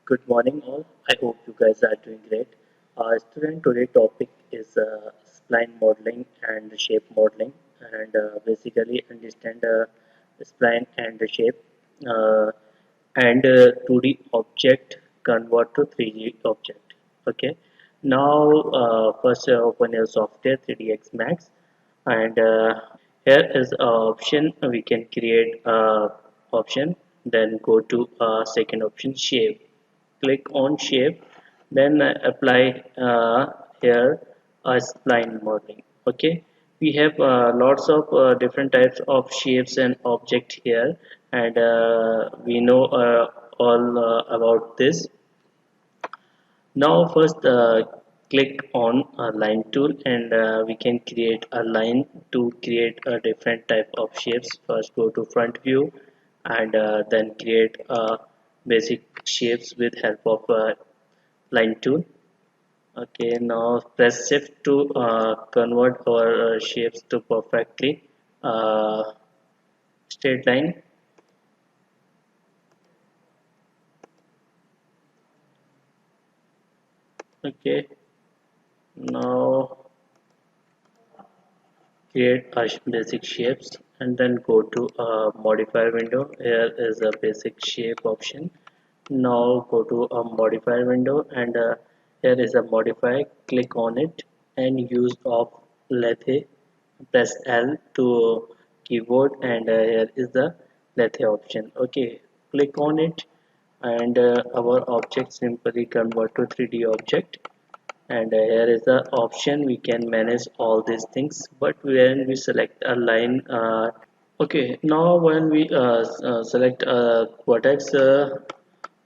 Good morning, all. I hope you guys are doing great. Student, today topic is spline modeling and shape modeling, and basically understand spline and the shape, uh, and 2D object convert to 3D object. Okay. Now, first open your software 3ds Max, and here is a option we can create a option. Then go to second option shape, click on shape, then apply here a spline modeling. Okay, we have lots of different types of shapes and object here, and we know all about this. Now first click on a line tool, and we can create a line to create a different type of shapes. First go to front view, and then create basic shapes with help of line tool. Okay, now press shift to convert our shapes to perfectly uh, straight line. Okay, now create a basic shapes, and then go to a modifier window. Here is a basic shape option. Now go to a modifier window, and here is a modifier. Click on it and use of lathe. Press L to keyboard, and here is the lathe option. Okay, click on it, and our object simply convert to 3D object. And here is the option we can manage all these things, but when we select a line, okay, now when we select a vertex,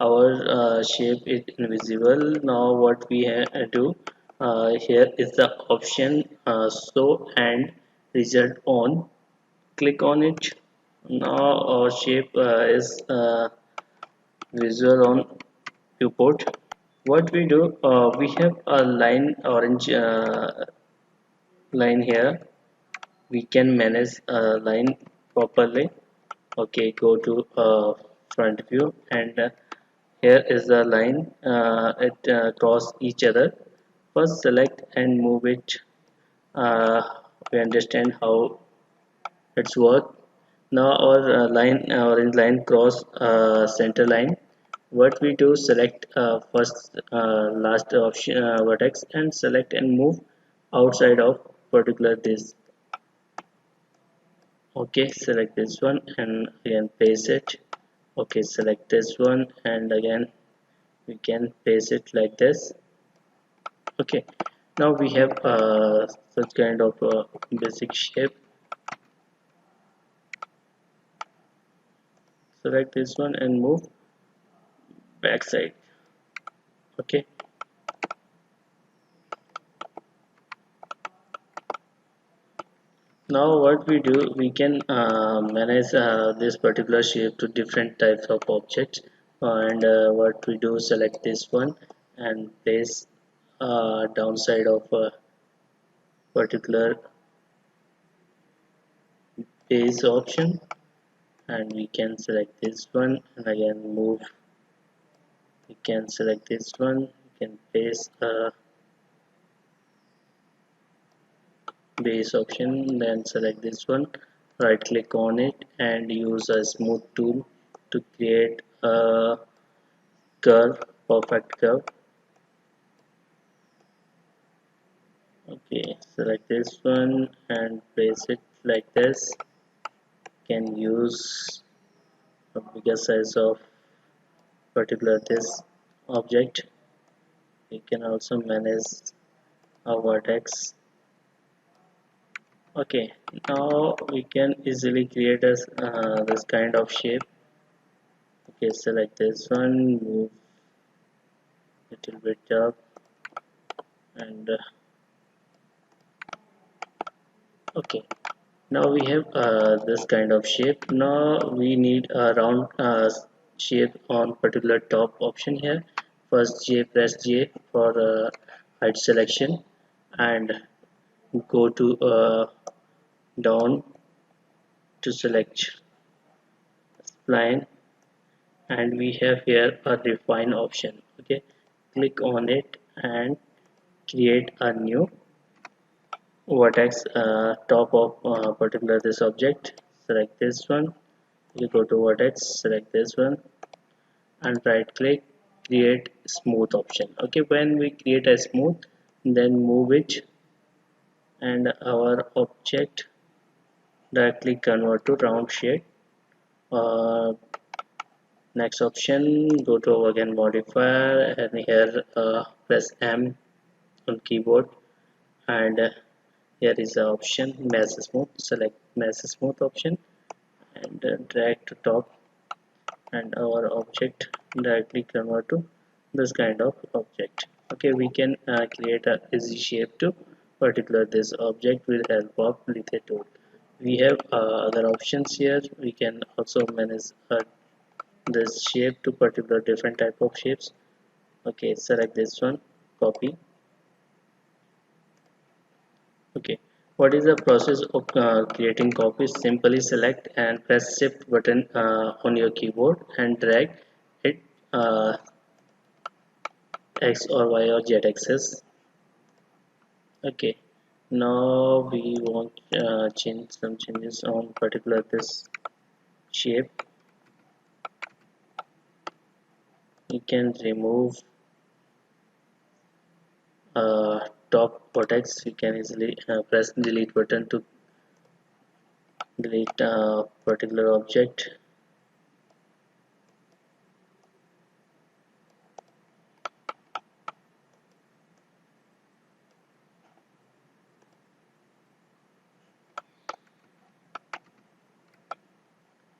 our shape is invisible. Now what we do, here is the option show and result on. Click on it. Now our shape is visual on viewport. What we do, we have a line, orange line here. We can manage a line properly. Okay, go to front view, and here is the line. It cross each other. First select and move it. uh, we understand how it's work. Now our orange line cross center line. What we do, select first last option vertex, and select and move outside of particular this. Okay, select this one and again paste it. Okay, select this one, and again we can paste it like this. Okay, now we have such kind of basic shape. Select this one and move backside. Okay, now what we do, we can manage this particular shape to different types of objects. And what we do, select this one and place downside of a particular base option, and we can select this one and again move. We can select this one, we can paste base option, then select this one, right click on it and use a smooth tool to create a curve, perfect curve. Okay, select this one and place it like this. Can use a bigger size of particular this object. We can also manage a vertex. Okay, now we can easily create this kind of shape. Okay, select this one, move little bit up, and okay, now we have this kind of shape. Now we need a round shape on particular top option here. First J, press J for height selection, and go to down to select spline, and we have here a refine option. Okay, click on it and create a new vertex top of particular this object. Select this one, you go to vertex, select this one and right click, create smooth option. Okay, when we create a smooth, then move it and our object directly convert to round shape. uh, Next option, go to again modifier and here press M on keyboard and here is the option mesh smooth. Select mesh smooth option and drag to top and our object directly convert to this kind of object. Okay, we can create a easy shape to particular this object with help of lithe tool. We have other options here. We can also manage this shape to particular different type of shapes. Okay, select this one, copy. Okay, what is the process of creating copies? Simply select and press shift button on your keyboard and drag it uh, x or y or z axis. Okay, now we want change some changes on particular this shape. You can remove top vertex. You can easily press delete button to delete a particular object.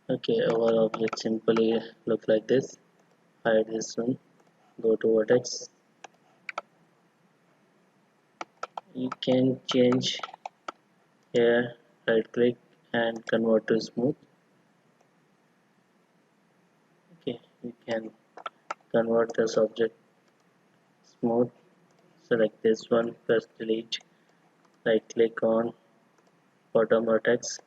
Okay, our object simply look like this. Hide this one, go to vertex. You can change here, right click and convert to smooth. Okay, you can convert this object smooth. Select this one, press delete, right click on bottom vertex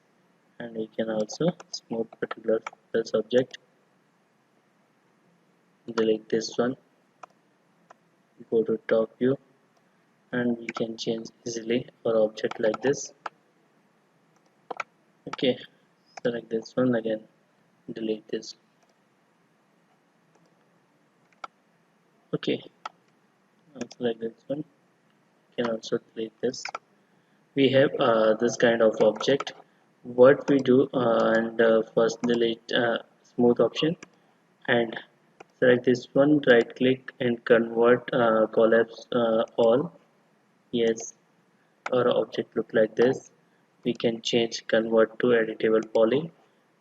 and we can also smooth particular this object. Delete this one, go to top view and we can change easily our object like this. Okay, select this one again, delete this. Okay, select this one, can also delete this. We have this kind of object. What we do and first delete smooth option and select this one, right click and convert collapse all. Yes, our object look like this. We can change convert to editable poly,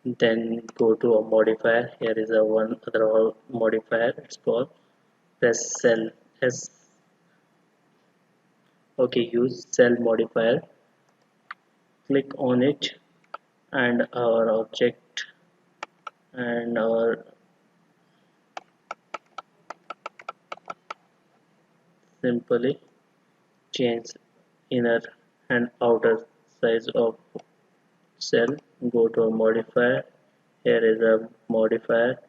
then go to a modifier. Here is a one other modifier, it's called press cell s. Okay, use cell modifier, click on it and our object and our simply change inner and outer size of cell. Go to a modifier, here is a modifier,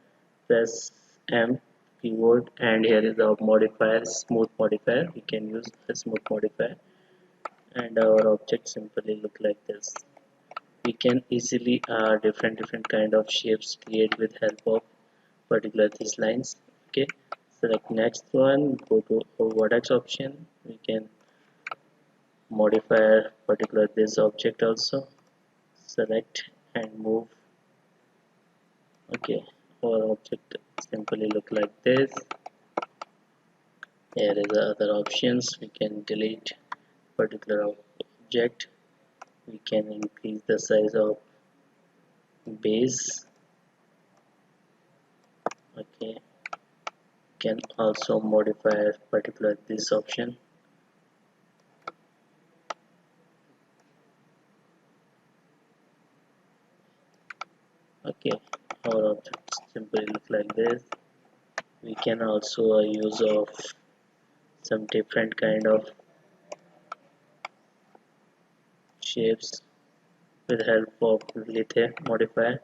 press M keyboard and here is a modifier, smooth modifier. We can use a smooth modifier and our object simply look like this. We can easily different kind of shapes create with help of particular these lines. Okay, select next one, go to vertex option. We can modify particular this object also, select and move. Okay, our object simply look like this. Here is the other options. We can delete particular object, we can increase the size of base. Okay, can also modify particular this option. Okay, our object simply look like this. We can also use of some different kind of shapes with help of lithe modifier.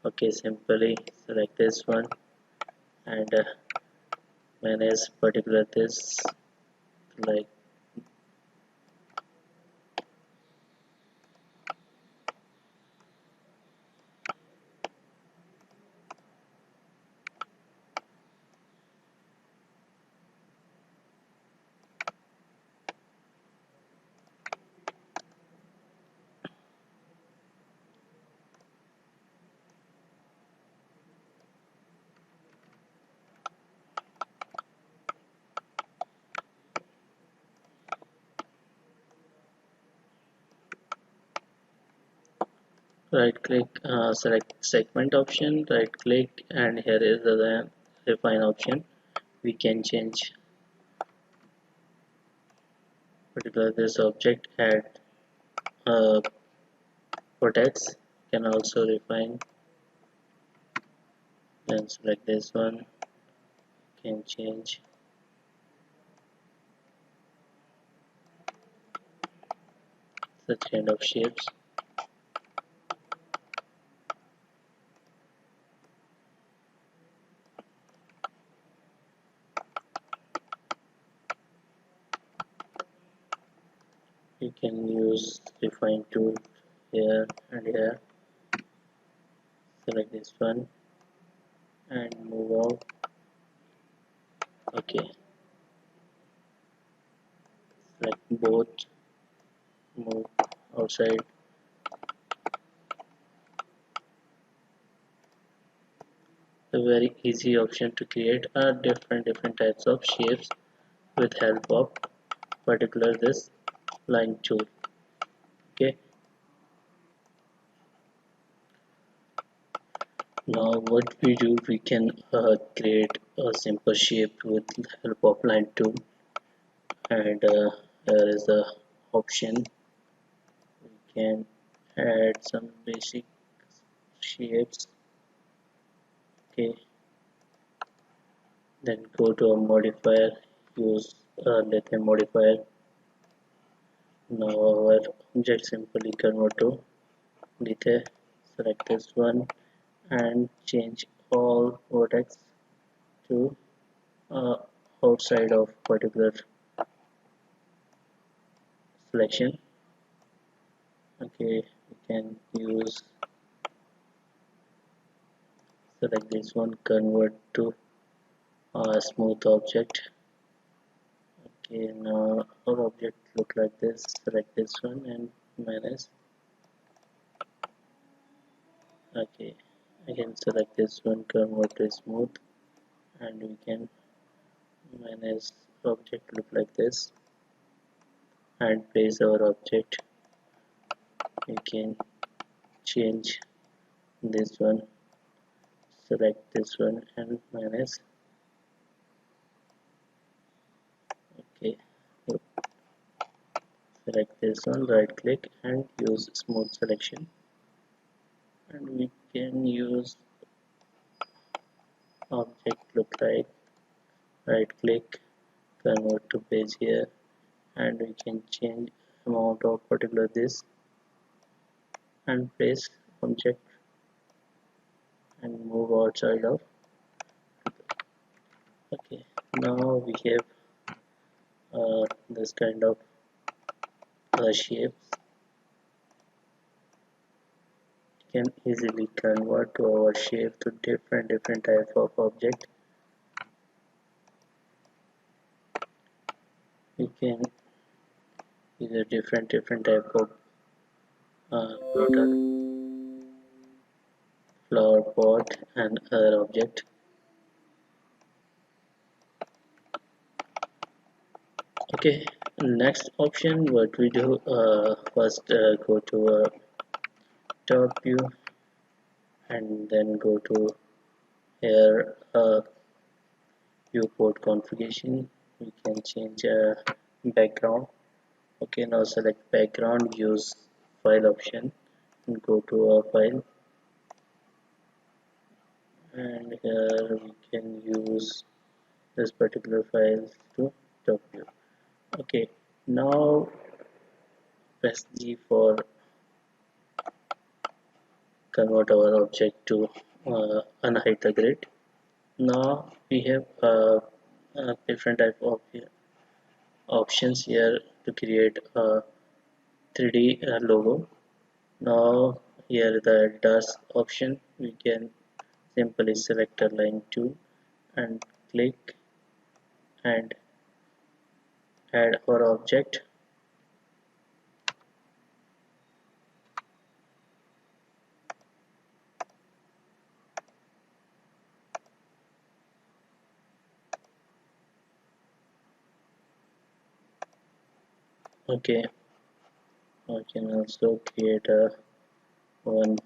Okay, simply select this one, and manage particular this like right click, select segment option, right click, and here is the refine option. We can change particular this object, add vertex, can also refine, then select this one, can change such kind of shapes. You can use refine tool here and here, select this one and move out. Okay, select both, move outside. A very easy option to create are different types of shapes with help of particular this line tool. Okay, now what we do, we can create a simple shape with help of line tool, and here is the option. We can add some basic shapes. Okay, then go to a modifier, use lithium modifier. Now our object simply convert to lithium. Select this one and change all vertex to uh, outside of particular selection. Okay, we can use, select this one, convert to a smooth object. Okay, now our object look like this. Select this one and manage. Okay, again select this one, convert to smooth, and we can manage object look like this and place our object. We can change this one, select this one and manage. Okay, select this one, right click and use smooth selection, and we can use object look like, right click, convert to page here, and we can change amount of particular this and place object and move outside of. Okay, now we have this kind of shapes. We can easily convert to our shape to different type of object. We can use a different type of bottle, flower pot and other object. Okay, next option what we do, first go to top view and then go to here viewport configuration. We can change background. Okay, now select background, use file option and go to a file, and here we can use this particular file to top view. Okay, now press G for convert our object to unhide the grid. Now we have different type of options here to create a 3D logo. Now here the editors option, we can simply select a line tool and click and add our object. Okay, I can also create a one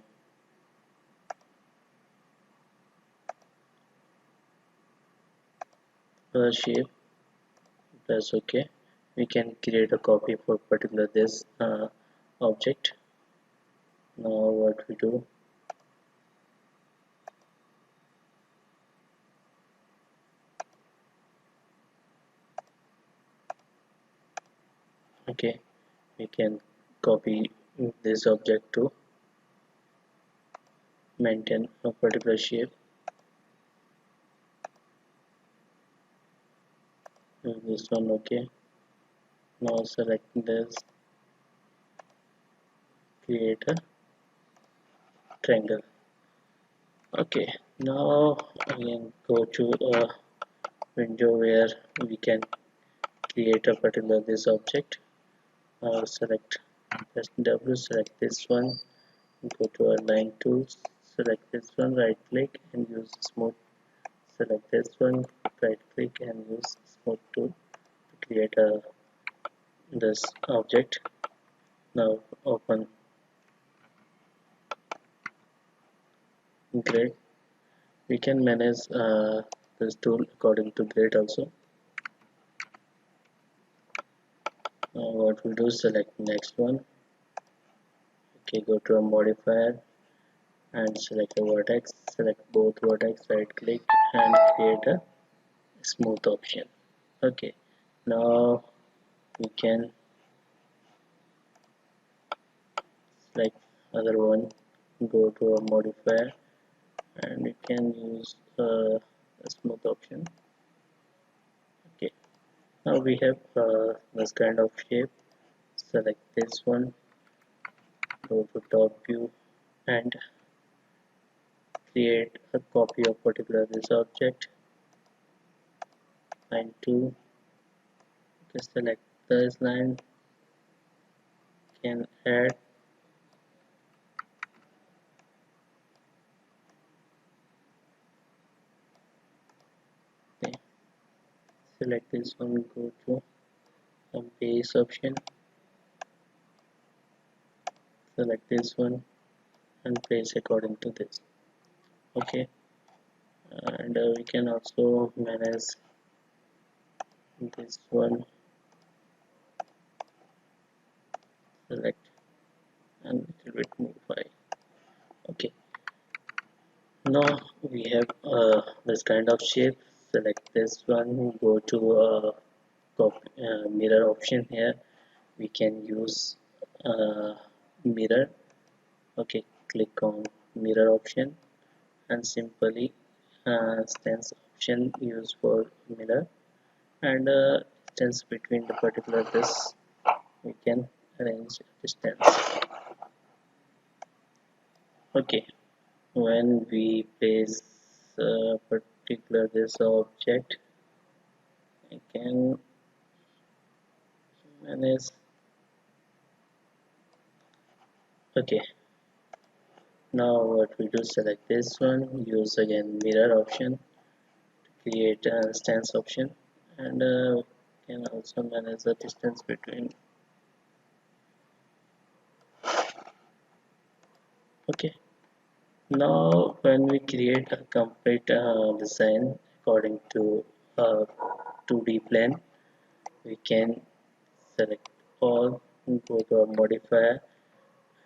shape. That's okay. We can create a copy for particular this object. Now what we do? Okay, we can copy this object to maintain a particular shape. This one, okay. Now select this, create a triangle. Okay, now again go to a window where we can create a particular this object. Select press W, select this one, go to our line tools, select this one, right click and use smooth. Select this one, right click and use smooth tool to create a this object. Now open grid. We can manage this tool according to grid also. What we do, select next one. Okay, go to a modifier and select a vertex. Select both vertex, right click and create a smooth option. Okay, now we can select other one, go to a modifier and you can use a smooth option. Okay, now we have this kind of shape. Select this one, go to top view and create a copy of particular this object. Line 2, okay, select this line, can add, okay, select this one, go to a base option, select this one and place according to this. Okay, and we can also manage this one, select and little bit modify. Okay, now we have this kind of shape. Select this one, go to mirror option. Here we can use mirror. Okay, click on mirror option and simply stance option used for mirror, and distance between the particular this we can arrange distance. Okay, when we place particular this object, I can manage. Okay, now what we do, select this one, use again mirror option to create a stance option, and can also manage the distance between. Okay, now when we create a complete design according to a 2D plane, we can select all, go to a modifier,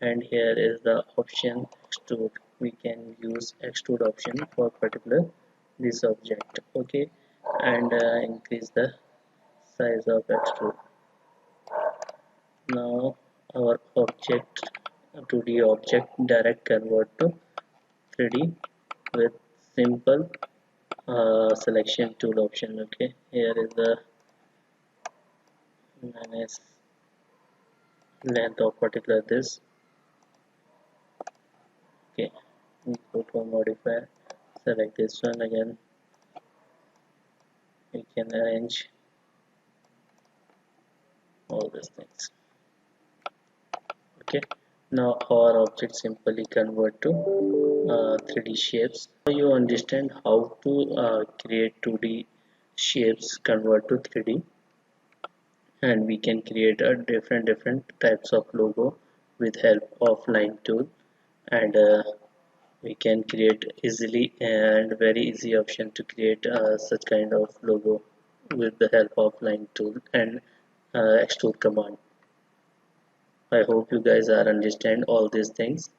and here is the option extrude. We can use extrude option for particular this object. Okay, and increase the size of extrude. Now our object 2D object direct convert to 3D with simple selection tool option. Okay, here is the minus length of particular this. Okay, go for modifier, select this one again. We can arrange all these things. Okay, now our object simply convert to 3D shapes. So you understand how to create 2D shapes convert to 3D, and we can create a different types of logo with help of line tool, and we can create easily and very easy option to create such kind of logo with the help of line tool and extrude command. I hope you guys are understand all these things.